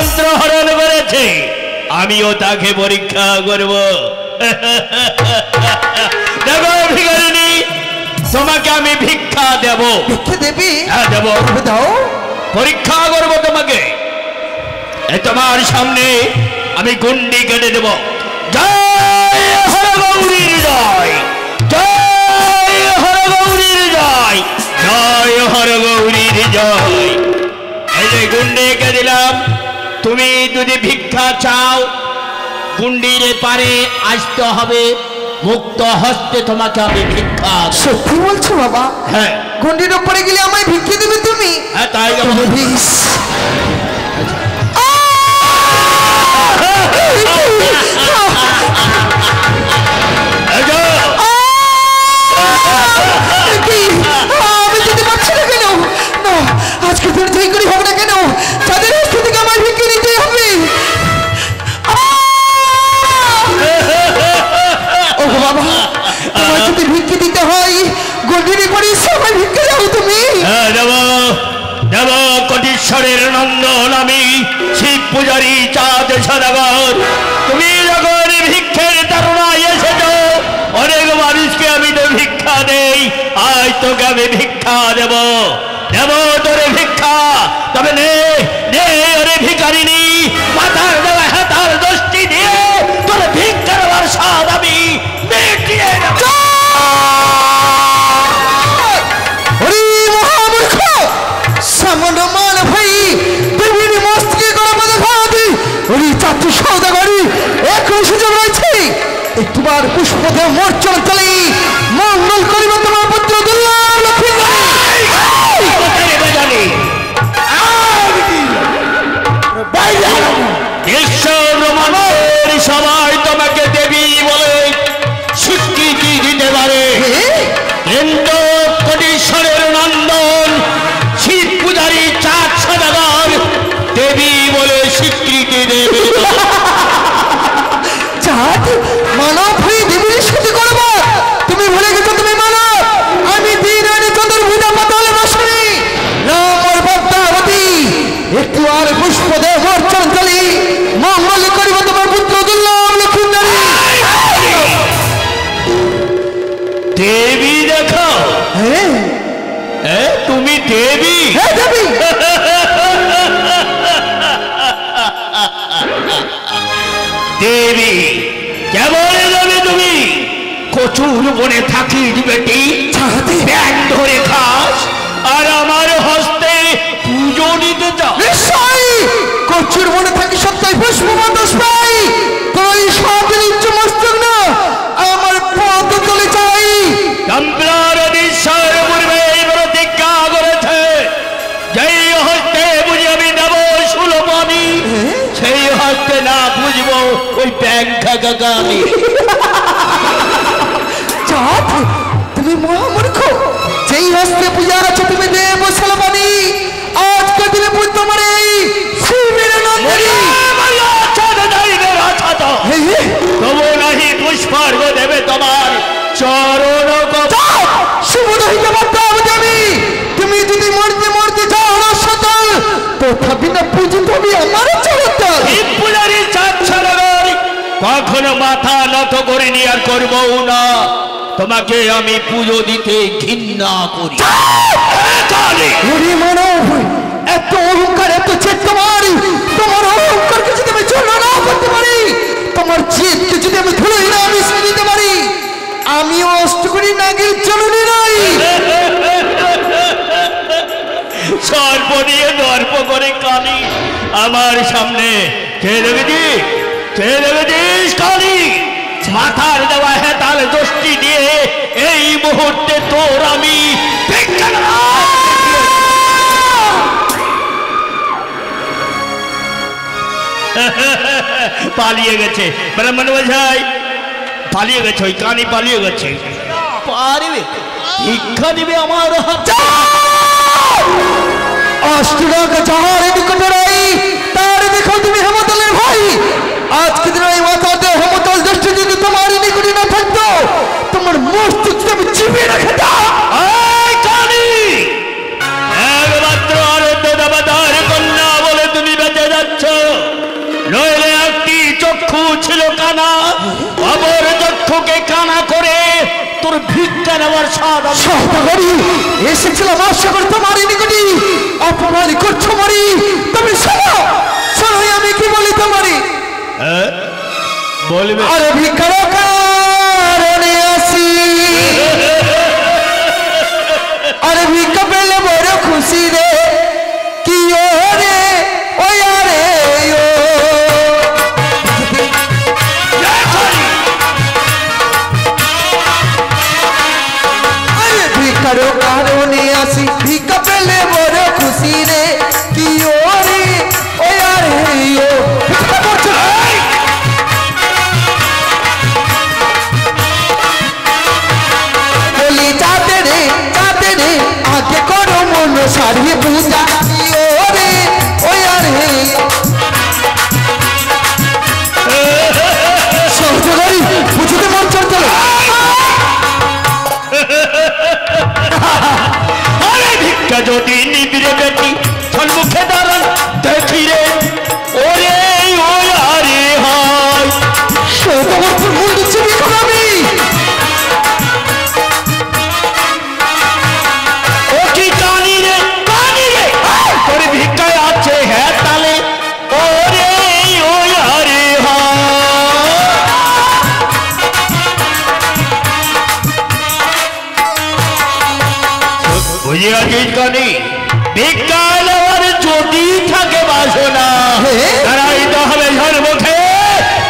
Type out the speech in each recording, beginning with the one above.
মন্ত্র হরণ করেছে, আমিও তাকে পরীক্ষা করব। দেখো ভিখারিনী, তোমাকে আমি ভিক্ষা দেব। ভিক্ষা দেবি? হ্যাঁ দেব। দাও, পরীক্ষা করবো তোমাকে। তোমার সামনে আমি গুন্ডি কেটে দেব। জয় হরগৌরীর জয়, জয় হরগৌরীর জয়, জয় হরগৌরীর জয়। এই যে গুন্ডি কেটে দিলাম। তুমি যদি ভিক্ষা চাও, গুন্ডির পারে আসতে হবে, মুক্ত হস্তে তোমাকে আমি ভিক্ষা। সত্যি বলছো বাবা? হ্যাঁ। গন্ডির উপরে গেলে আমায় ভিক্ষা দেবে তুমি? হ্যাঁ তাই। আমি যেতে পারছি না কেন? না, আজকে দিন যেই করে হোক না কেন, তাদের হাত থেকে আমায় ভিক্ষা নিতে হবে। ও বাবা, তোমার যদি ভিক্ষা দিতে হয়, গন্ডির উপরে সবাই ভিক্ষা দাও তুমি। হ্যাঁ দেব, দেব। কোটিশ্বরের নন্দন আমি, শিব পূজারী চাঁদ সদাগর। তুমি যখন ভিক্ষের তাড়নায় এসেছ, অনেক মানুষকে আমি তো ভিক্ষা দেই, আজ তোকে আমি ভিক্ষা দেব। দেব তোরে ভিক্ষা। তবে নে নে ওরে ভিখারিনী, মাথার দেওয়া হাতার দোষটি দিয়ে তোর ভিক্ষার স্বাদ আমি মিটিয়ে দেব। সামান্য মান ভাই দেবীর মস্তকে গরম দেখাবি। ওই চারটি সৌদাগরি এখন সুযোগ রয়েছে, একটিবার পুষ্পতে মোর্চন চলে মঙ্গল করিব তোমার পুত্র দুর্লভ লক্ষ্মী। সবাই তোমাকে দেবী বলে স্বীকৃতি দিতে পারে, কিন্তু কোটিশ্বরের নন্দন শিব পূজারী চাঁদ সদাগর দেবী বলে স্বীকৃতি দেবে। চাঁদ মানব হয়ে দেবীর সাথে করব? তুমি ভুলে গেছো তুমি মানব, আমি দিন আনে চতুর্ভুজা পাতাল বসনি নামর পদ্মাবতী। একটু আর পুষ্পদেব মোর্চন চলি মঙ্গল করিব তোমার পুত্র দুর্লভ লক্ষ্মী। দেবী দেখো? হ্যাঁ তুমি দেবী? হ্যাঁ দেবী। দেবী কেমন যাবে তুমি? কচুর বনে থাকি বেটি, ব্যাগ ধরে খাস আর আমার হস্তে পুজো নিতে চাও? নিশ্চয়ই কচুর বনে থাকি সত্যাই পুষ্প বাতাস পাই, তোর সব নিচ্ছ মস্তক না আমার পদ চলে চাই। কমলার নিঃশ্বাস পূর্বে প্রতিজ্ঞা করেছে, যেই হস্তে বুঝি আমি দেব সুলভনী, সেই হস্তে না বুঝবো ওই ব্যাংকা গাগানি। চাঁদ তুমি মহামূর্খ, যেই হস্তে পূজা আছে তুমি দেব সুলভনী, আজকে দিনে পুজ তোমার এই শিবের নন্দিনী। তবু নাহি পুষ্পার্ঘ দেবে তোমার চরণ। শুভ দহিতে আমি, তুমি যদি মরতে মরতে যাও না সতল, তথাপি না পূজিত হবে আমার চরণ। কখনো মাথা নত করিনি আর করবও না, তোমাকে আমি পুজো দিতে ঘৃণা করি। মানব এত অহংকার, এত চেত তোমার, তোমার অহংকারকে যদি আমি চূর্ণ না করতে পারি, তোমার চেতকে যদি আমি ধুলোই না মিশিয়ে দিতে পারি, আমিও অষ্ট করি নাগের জননী নাই। সর্প নিয়ে গর্ব করে কালী আমার সামনে কে দেখেছি, কে দেখেছিস কালী? মাথার দেওয়া হেতাল দোষটি দিয়ে এই মুহূর্তে তোর আমি পালিয়ে গেছে। ব্রাহ্মণ বোঝাই পালিয়ে গেছে, ওই কানি পালিয়ে গেছে। পারবে ভিক্ষা দিবে আমার অষ্টনাগ যাহার নিকটে রাই, তার দেখো তুমি হেমতলের ভাই। আজকে দিন এই মাথাতে হেমতল দৃষ্টি যদি তোমার নিকটে না থাকতো, তোমার মস্তিষ্ক আমি চিবিয়ে রেখে দাও। একমাত্র আরোগ্য দেবতার কন্যা বলে তুমি বেঁচে যাচ্ছ, তোর ভিক্ষা নেওয়ার স্বাদ আমি সহকারী এসেছিলাম আশা করি তোমার নিকটে অপমান করছো মারি তুমি শোনো শোনো আমি কি বলি তোমারই বলবে আরে ভিক্ষার কারণে আসি আরে ভিক্ষা পেলে বড় খুশি রে কি ও রে ও আরে ও আরে ভিক্ষার কারণে আসি ভিক্ষা পেলে বড় খুশি রে কি ও রে ও আরে ও বলি যাতে রে আগে করো মন সারিয়ে পূজা ও রে ও আরে সহযোগী বুঝতে মন চলতে আরে ভিক্ষা যদি নিবিড়ে বেটি সম্মুখে দাঁড়ান দেখি রে ওরে ও আরে হয় সহযোগী মন দিচ্ছে বিক্রমী ও কি জানি রে তোর ভিক্ষায় আছে হ্যাঁ তালে ওরে ও আরে হয় বুঝিয়াছিস কানি ভিক্ষা নেওয়ার যদি থাকে বাসনা তারাই তো হবে ঝড়মুখে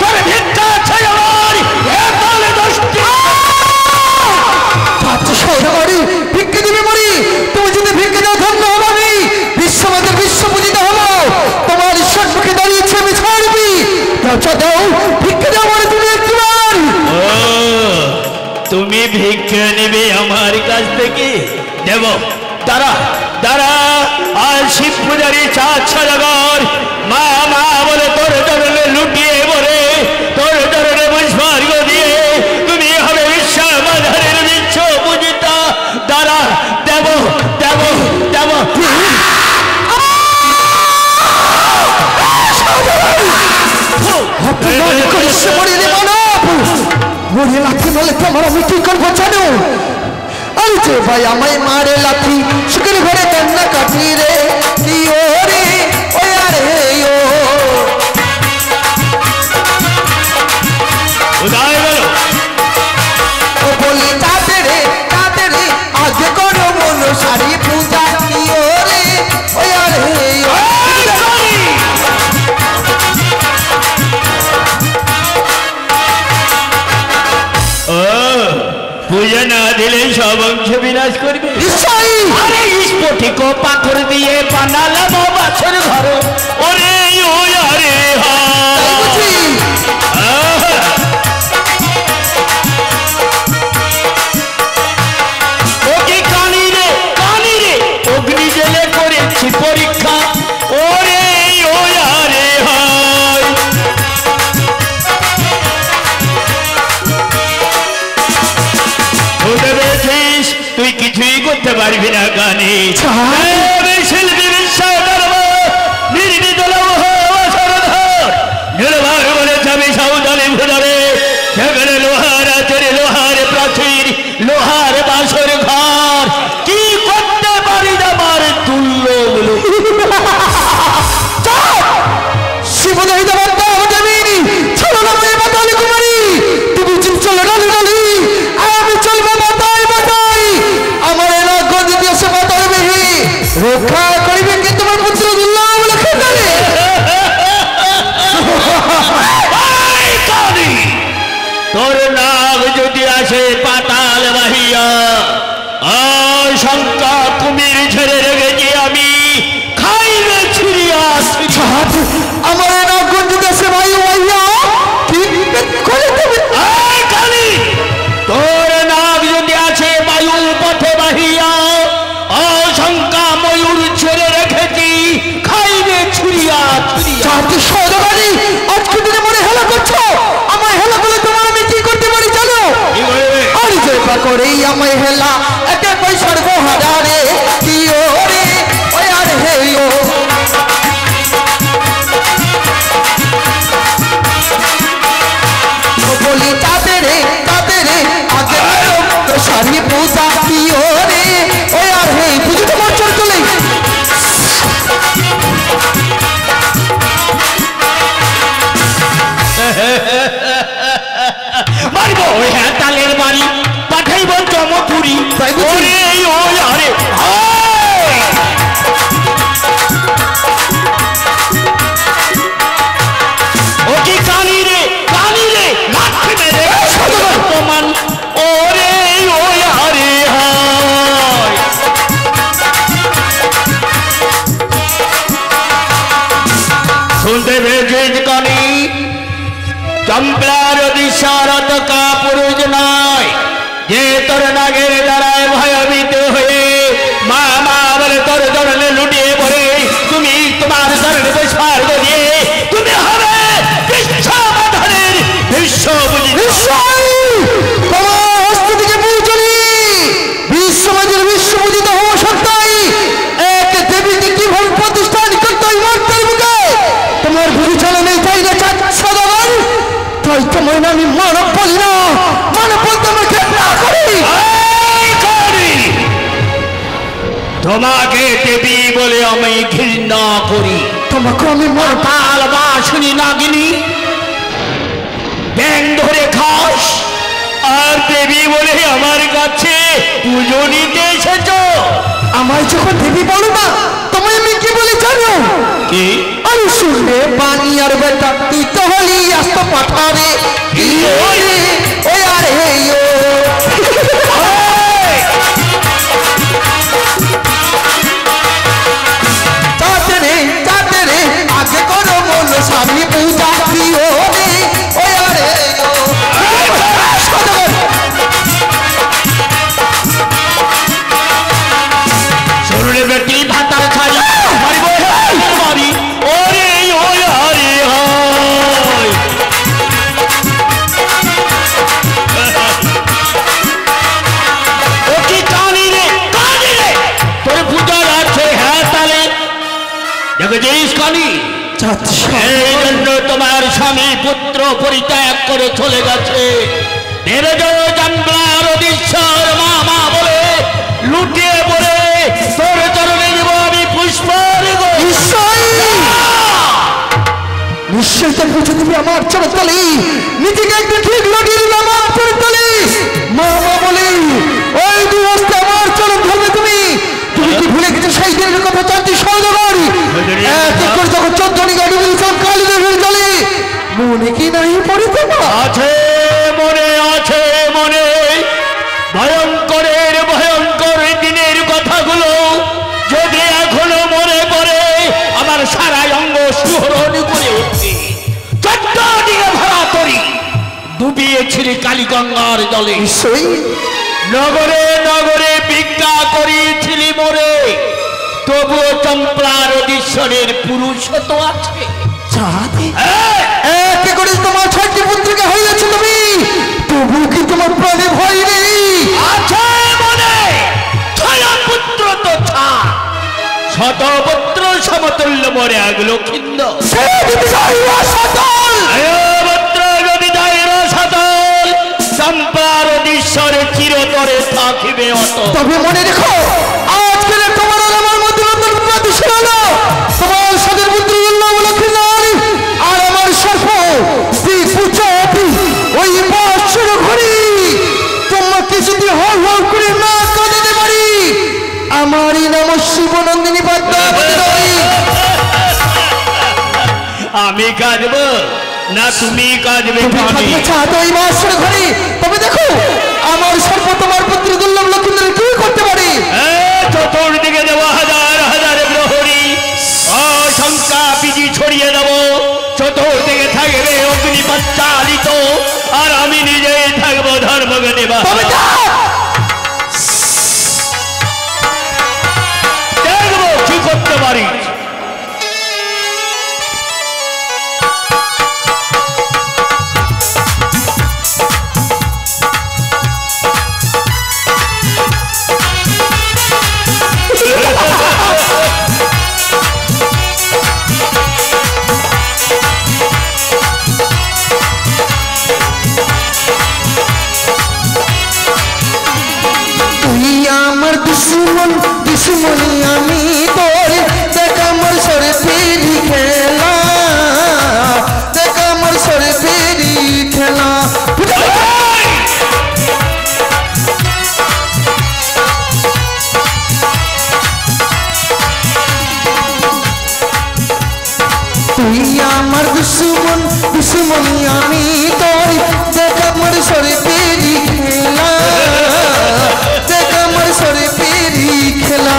তোর ভিক্ষা আছে আমার হ্যাঁ তালে দোষটি আচ্ছা সহযোগী ভিক্ষে দিবে মরি তুমি যদি ভিক্ষে দাও ধন্য হবো আমি বিশ্বমাতার বিশ্ব পূজিত হবো তোমার ঈশ্বর মুখে দাঁড়িয়েছে আমি ছাড়বি দাও ভিক্ষে দাও মরে তুমি একবার ও তুমি ভিক্ষা নেবে আমার কাছ থেকে দেব দাঁড়া দাঁড়া আর শিব পূজারি চাঁদ মা মা বলে তোর চরণে লুটিয়ে বলে তোর চরণে পুষ্পার্ঘ দিয়ে তুমি হবে বিশ্বমাধারের বিশ্ব পূজিতা দাঁড়া দেব দেব দেব অপমান করিস মরি রে মানব মরে লাথি মারলে তোমার আমি কি করবো জানো আরে যে ভাই আমায় মারে লাথি সুখের ঘরে কান্না কাটি রে কি ও রে ও আরে ও উদয় গেল ও বলি তাতে রে আগে করো মন সারি পূজা কি ও রে ও আরে ও পূজা না দিলে সব অংশ বিনাশ করবে নিশ্চয়ই আরে স্ফটিক পাথর দিয়ে বানালাম বাছর ঘর ওরে ও আরে তাই বুঝি ওকে কানি রে অগ্নি জেলে করেছি পরীক্ষা ওরে ও আরে হয় বুঝেছিস তুই কিছুই করতে পারবি না কানি শিল্পী বিশ্বাস নির্মিত নির্ভর বলে যাবি সাউদালি ভুলাবে সেখানে লোহার আচরে লোহার প্রাচীর লোহার বাসর ঘর কি করতে পারি না আমার তুল্য শিবদাই দেবার দাও দেবী চলো না মেয়ে বাতালি কুমারী তুমি চুপ চলো ডালি ডালি আমি চলবো বাতাই আমার এলা গদি দেশে বাতাই বেহি রক্ষা করিবে কি তোমার পুত্র দুল্লাহ বলে খেতালে তোর নাগ যদি আসে পাতাল বাহিয়া আশঙ্কা কুমির ছেড়ে রেখেছি আমি খাইবে ছিড়িয়া আমার এলা গদি দেশে বায়ু বাহিয়া কি করে তুমি কালী তোর নাগ যদি আছে বায়ু পথে বাহিয়া আশঙ্কা ময়ূর ছেড়ে রেখেছি খাইবে ছুরিয়া চারটি সহযোগী আজকে দিনে মনে হেলা করছো আমায় হেলা বলে তোমার আমি কি করতে পারি জানো আর যে করেই আমায় হেলা এতে পয়সার গোহারা রে কি ও রে ও আর হে ও বলি তাতে রে আগে সারি পূজা প্রিয় রে ওই আর হে পুজো তোমার চলে চলে মারিব হ্যাঁ তালের বাড়ি পাঠাইব চমপুরি ওরে ওই আরে ও কি কানি রে লাঠি মেরে বর্তমান ওরে ওই আরে হায় শুনতে পেয়েছিস কানি চম্পলার দিশারত কা পুরুষ নয় যে তোর নাগের দ্বারায় ভয়ভীত হয়ে মা বলে তোর জড়লে লুটিয়ে পড়ে তুমি তোমার শরণ স্বর্গ দিয়ে তুমি হবে বিশ্বমাধনের বিশ্ব বুঝি বিশ্বমাধের বিশ্বপূজিত হওয়া সত্ত্বেই এক দেবীকে কিভাবে প্রতিষ্ঠান করতে হয় মর্তের মুখে তোমার বিবেচনা নেই তাই না সদাগর তাই তোমার আমি মানব বলি না মানব বলতে আমার ঘৃণা করি তোমাকে দেবী বলে আমি ঘৃণা করি তোমাকে আমি পাল বাসুনি নাগিনী ব্যাং ধরে খাস আর দেবী বলে আমার কাছে পুজো নিতে এসেছ আমায় যখন দেবী বলো না তোমায় আমি কি বলে জানো কি আরে শুনলে পানি আর বেটা তুই তো হলি আস্ত পাঠারে ওই আরে চাতে রে আগে করো মন স্বামী পূজা প্রিয় রে ওই আরে শরীরে বেটি ভাতার খাই মারিব মারি ওরে ওই আরে হায় ও কি কানি রে তোর পূজার আছে হ্যাঁ তালে দেখেছিস কানি এই জন্য তোমার স্বামী পুত্র পরিত্যাগ করে চলে গেছে জানবার অধীশ্বর মা বলে লুটিয়ে পড়ে তোর চরণে দিব আমি পুষ্প নিশ্চয়ই তোর পুজো দিবি আমার চরণতলে নিজেকে একটু ঠিক লটিয়ে দিবি আমার চরণতলে মা বলে ওই দুই হস্তে আমার চরণ ধরবে তুমি তুমি কি ভুলে গেছো সেই দিনের কথা জানতে সহজগর এক করে যখন 14 গাড়ি বলছিলাম কালীদেবীর জলে মনে কি নাই পড়ে তোমার আছে মনে ভয়ঙ্কর দিনের কথাগুলো যদি এখনো মনে পড়ে আমার সারা অঙ্গ শিহরণ করে উঠছে চট্টদিকে ভরা তরি ডুবিয়েছিলি কালীগঙ্গার জলে নগরে ভিক্ষা করিয়েছিলি মোরে তবুও চম্পলার অধীশ্বরের পুরুষ তো আছে তোমার ছয়টি পুত্রকে হইয়াছে তুমি তবু কি তোমার প্রাণে ভয় নেই আছে মনে ছয় পুত্র তো শতপুত্র সমতুল্য মরে আগলো খিন্দ চম্পার অধীশ্বরে চিরতরে থাকিবে অত তবে মনে রেখো আজকে তোমার আমার মধ্যে তোমার সাদের পুত্র আর আমার সর্প ওই বৎসর ঘড়ি তোমাকে যদি হল করে না কাঁদাতে পারি আমারই নাম শিবনন্দিনী আমি কাঁদব না তুমি কাঁদবে ঘড়ি তবে দেখো আমার সর্প তোমার পুত্র দুর্লভ লক্ষ্মীদের কি করতে পারে চতুর্দিকে দেবো হাজার প্রহরী অসংখ্যা বিজি ছড়িয়ে দেব চতুর্দিকে থাকবে অগ্নিপথ চালিত আর আমি নিজেই থাকবো ধর্মগণে দেখবো কি করতে পারি আমার দুশ্মন দুশ্মনী আমি তোর দেখ আমার সরে পেরি খেলা দেখ আমার সরে পেরি খেলা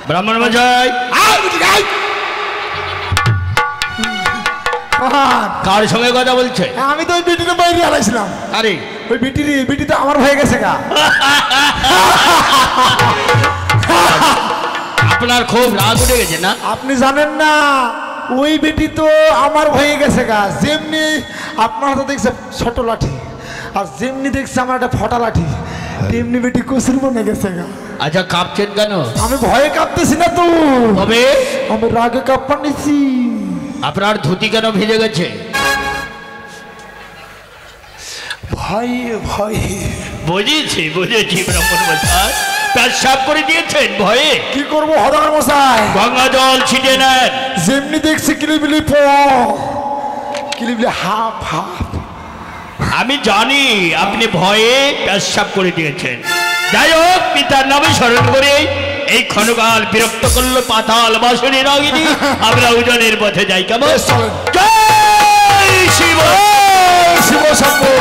ব্রাহ্মণ মশাই কার সঙ্গে কথা বলছে? আমি তো ওই বিটিতে বাইরে হারাইছিলাম। আরে ওই বিটি তো আমার হয়ে গেছে গা। আপনার খুব রাগ উঠে গেছে না? আপনি জানেন না ওই বেটি তো আমার হয়ে গেছে গা। যেমনি আপনার তো দেখছে ছোট লাঠি আর যেমনি দেখছে আমার একটা ফটা লাঠি তেমনি বেটি কসুর মনে গেছে গা। আচ্ছা কাঁপছেন কেন? আমি ভয়ে কাঁপতেছি না তো, তবে আমি রাগে কাঁপা নিছি। আপনার ধুতি কেন ভিজে গেছে? ভয়ে বুঝেছি ব্রাহ্মণ মশাই, পেশাব করে দিয়েছেন ভয়ে? কি করবো হদার মশাই, গঙ্গা জল ছিটে নেন। যেমনি দেখছি কিলিবিলি হাফ হাফ। আমি জানি আপনি ভয়ে পেশাব করে দিয়েছেন। যাই হোক, পিতার নামে স্মরণ করে এই ক্ষণকাল বিরক্ত করলো পাতাল বাসনী রাগিনী। আমরা ওজনের পথে যাই। কেমন? জয় শিব, শিব শম্ভু।